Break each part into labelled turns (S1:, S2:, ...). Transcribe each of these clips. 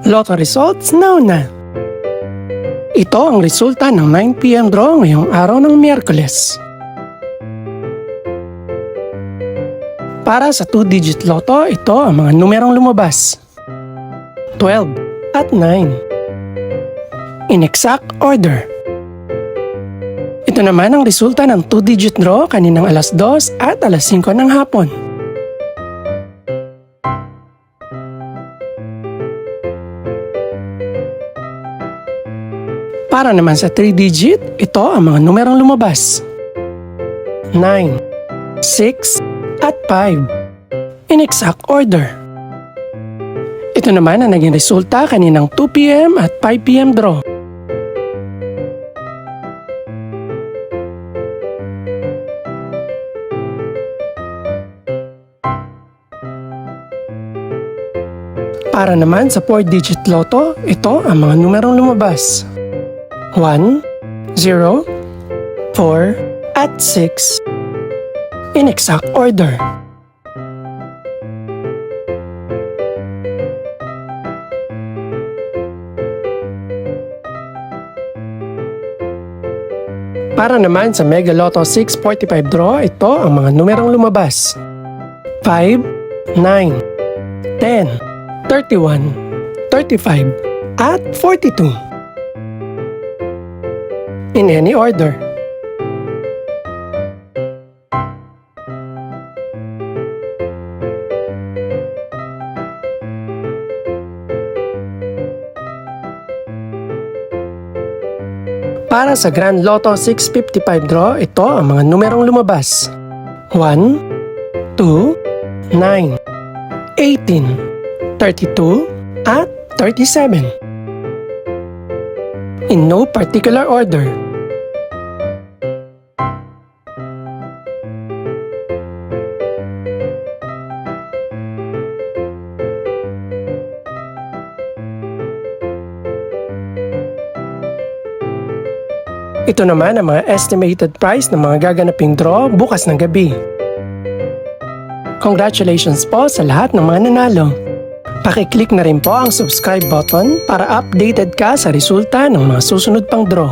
S1: Lotto results now na. Ito ang resulta ng 9 PM draw ngayong araw ng Miyerkules. Para sa 2-digit lotto, ito ang mga numerong lumabas. 12 at 9. In exact order. Ito naman ang resulta ng 2-digit draw kaninang alas 2 at alas 5 ng hapon. Para naman sa 3-digit, ito ang mga numerong lumabas. 9, 6, at 5. In exact order. Ito naman ang naging resulta kaninang 2 PM at 5 PM draw. Para naman sa 4-digit lotto, ito ang mga numerong lumabas. 1, 0, 4, at 6. In exact order. Para naman sa Mega Lotto 645 draw, ito ang mga numerong lumabas. 5, 9, 10, 31, 35, at 42. In any order. Para sa Grand Lotto 655 draw, ito ang mga numerong lumabas. 1, 2, 9, 18, 32, at 37. In no particular order. Ito naman ang mga estimated price ng mga gaganaping draw bukas ng gabi. Congratulations po sa lahat ng mga nanalo. Pakiclick na rin po ang subscribe button para updated ka sa resulta ng mga susunod pang draw.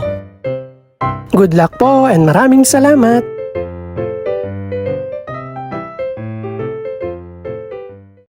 S1: Good luck po and maraming salamat!